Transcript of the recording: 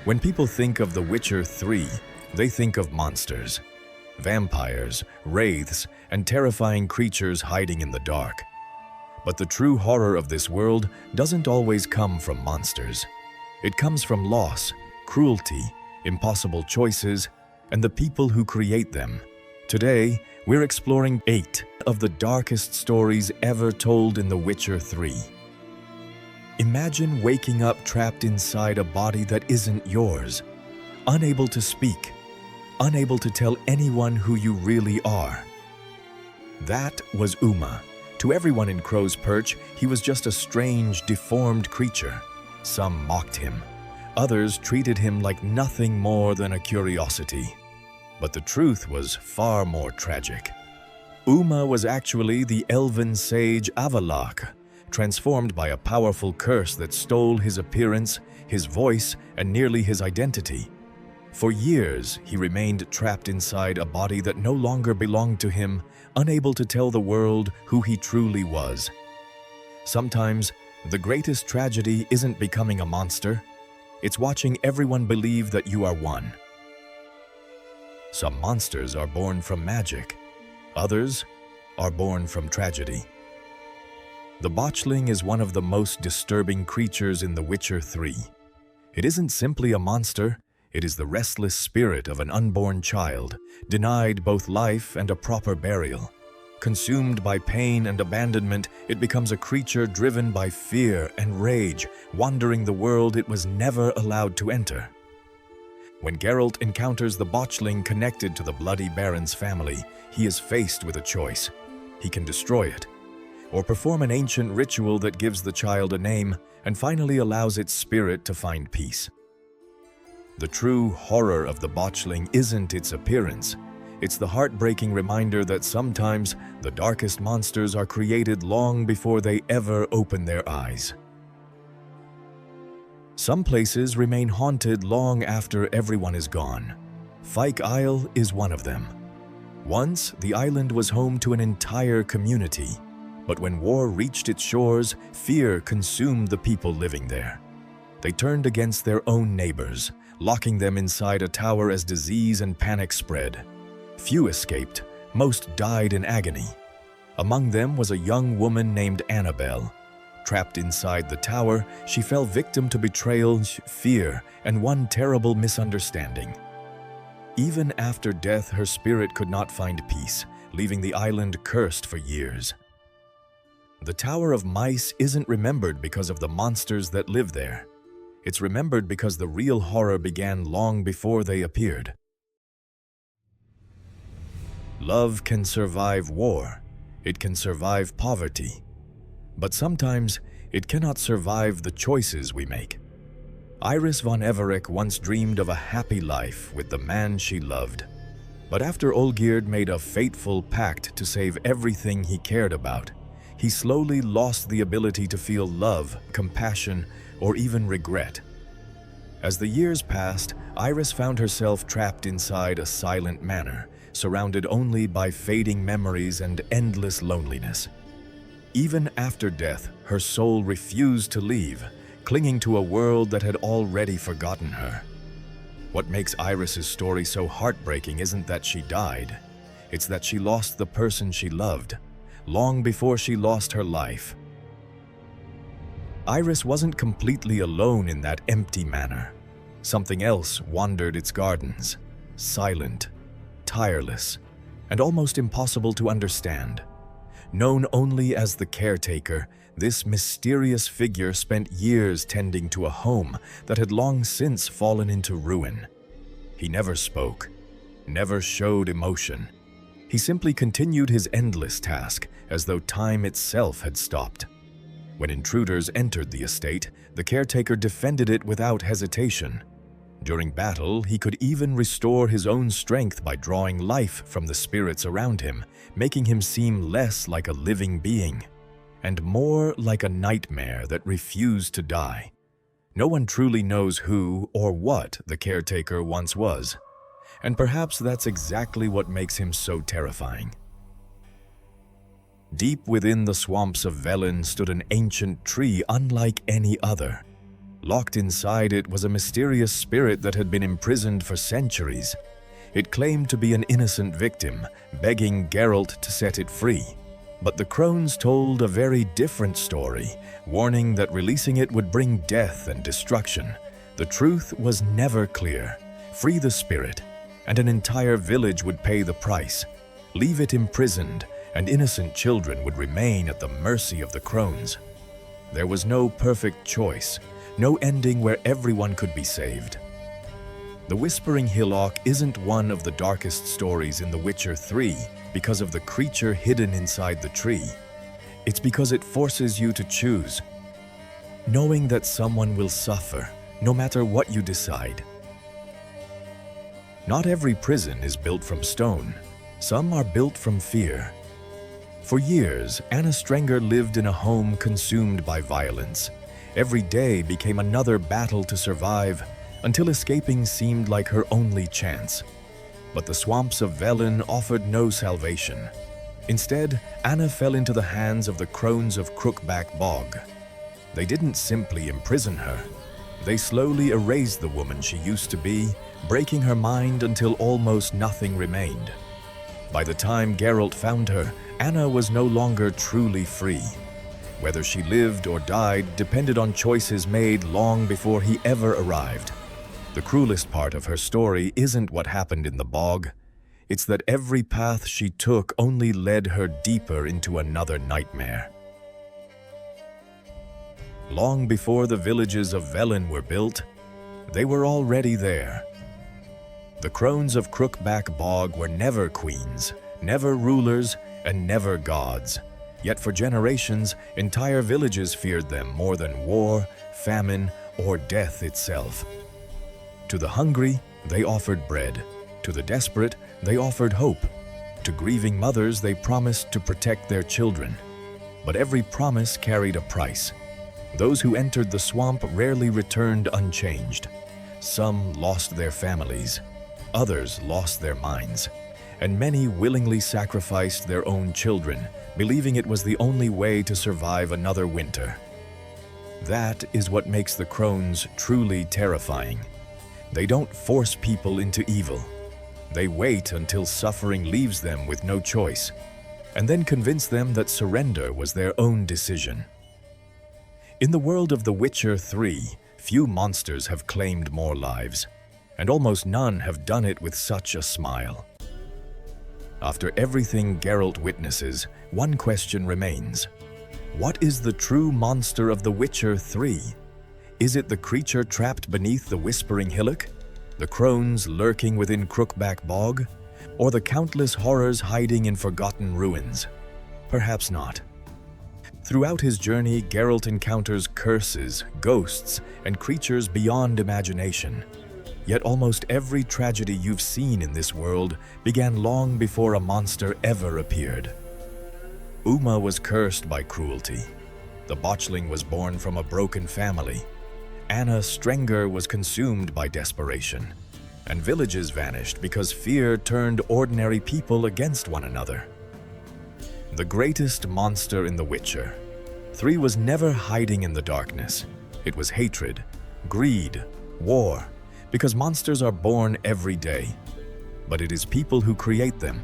When people think of The Witcher 3, they think of monsters, vampires, wraiths, and terrifying creatures hiding in the dark. But the true horror of this world doesn't always come from monsters. It comes from loss, cruelty, impossible choices, and the people who create them. Today, we're exploring 8 of the darkest stories ever told in The Witcher 3. Imagine waking up trapped inside a body that isn't yours, unable to speak, unable to tell anyone who you really are. That was Uma. To everyone in Crow's Perch, he was just a strange, deformed creature. Some mocked him. Others treated him like nothing more than a curiosity. But the truth was far more tragic. Uma was actually the elven sage Avalok, transformed by a powerful curse that stole his appearance, his voice, and nearly his identity. For years, he remained trapped inside a body that no longer belonged to him, unable to tell the world who he truly was. Sometimes, the greatest tragedy isn't becoming a monster. It's watching everyone believe that you are one. Some monsters are born from magic. Others are born from tragedy. The botchling is one of the most disturbing creatures in The Witcher 3. It isn't simply a monster. It is the restless spirit of an unborn child, denied both life and a proper burial. Consumed by pain and abandonment, it becomes a creature driven by fear and rage, wandering the world it was never allowed to enter. When Geralt encounters the botchling connected to the Bloody Baron's family, he is faced with a choice. He can destroy it, or perform an ancient ritual that gives the child a name and finally allows its spirit to find peace. The true horror of the botchling isn't its appearance. It's the heartbreaking reminder that sometimes the darkest monsters are created long before they ever open their eyes. Some places remain haunted long after everyone is gone. Fyke Isle is one of them. Once, the island was home to an entire community, but when war reached its shores, fear consumed the people living there. They turned against their own neighbors, locking them inside a tower as disease and panic spread. Few escaped, most died in agony. Among them was a young woman named Annabelle. Trapped inside the tower, she fell victim to betrayal, fear, and one terrible misunderstanding. Even after death, her spirit could not find peace, leaving the island cursed for years. The Tower of Mice isn't remembered because of the monsters that live there. It's remembered because the real horror began long before they appeared. Love can survive war. It can survive poverty. But sometimes, it cannot survive the choices we make. Iris von Everec once dreamed of a happy life with the man she loved. But after Olgierd made a fateful pact to save everything he cared about, he slowly lost the ability to feel love, compassion, or even regret. As the years passed, Iris found herself trapped inside a silent manor, surrounded only by fading memories and endless loneliness. Even after death, her soul refused to leave, clinging to a world that had already forgotten her. What makes Iris's story so heartbreaking isn't that she died. It's that she lost the person she loved, long before she lost her life. Iris wasn't completely alone in that empty manor. Something else wandered its gardens, silent, tireless, and almost impossible to understand. Known only as the caretaker, this mysterious figure spent years tending to a home that had long since fallen into ruin. He never spoke, never showed emotion. He simply continued his endless task, as though time itself had stopped. When intruders entered the estate, the caretaker defended it without hesitation. During battle, he could even restore his own strength by drawing life from the spirits around him, making him seem less like a living being, and more like a nightmare that refused to die. No one truly knows who or what the caretaker once was, and perhaps that's exactly what makes him so terrifying. Deep within the swamps of Velen stood an ancient tree unlike any other. Locked inside it was a mysterious spirit that had been imprisoned for centuries. It claimed to be an innocent victim, begging Geralt to set it free. But the crones told a very different story, warning that releasing it would bring death and destruction. The truth was never clear. Free the spirit, and an entire village would pay the price. Leave it imprisoned, and innocent children would remain at the mercy of the crones. There was no perfect choice, no ending where everyone could be saved. The Whispering Hillock isn't one of the darkest stories in The Witcher 3 because of the creature hidden inside the tree. It's because it forces you to choose, knowing that someone will suffer, no matter what you decide. Not every prison is built from stone. Some are built from fear. For years, Anna Strenger lived in a home consumed by violence. Every day became another battle to survive, until escaping seemed like her only chance. But the swamps of Velen offered no salvation. Instead, Anna fell into the hands of the crones of Crookback Bog. They didn't simply imprison her. They slowly erased the woman she used to be, breaking her mind until almost nothing remained. By the time Geralt found her, Anna was no longer truly free. Whether she lived or died depended on choices made long before he ever arrived. The cruelest part of her story isn't what happened in the bog. It's that every path she took only led her deeper into another nightmare. Long before the villages of Velen were built, they were already there. The crones of Crookback Bog were never queens, never rulers, and never gods. Yet for generations, entire villages feared them more than war, famine, or death itself. To the hungry, they offered bread. To the desperate, they offered hope. To grieving mothers, they promised to protect their children. But every promise carried a price. Those who entered the swamp rarely returned unchanged. Some lost their families. Others lost their minds. And many willingly sacrificed their own children, believing it was the only way to survive another winter. That is what makes the crones truly terrifying. They don't force people into evil. They wait until suffering leaves them with no choice, and then convince them that surrender was their own decision. In the world of The Witcher 3, few monsters have claimed more lives, and almost none have done it with such a smile. After everything Geralt witnesses, one question remains. What is the true monster of The Witcher 3? Is it the creature trapped beneath the Whispering Hillock? The crones lurking within Crookback Bog? Or the countless horrors hiding in forgotten ruins? Perhaps not. Throughout his journey, Geralt encounters curses, ghosts, and creatures beyond imagination. Yet almost every tragedy you've seen in this world began long before a monster ever appeared. Uma was cursed by cruelty. The botchling was born from a broken family. Anna Strenger was consumed by desperation. And villages vanished because fear turned ordinary people against one another. The greatest monster in The Witcher 3 was never hiding in the darkness. It was hatred, greed, war, because monsters are born every day. But it is people who create them.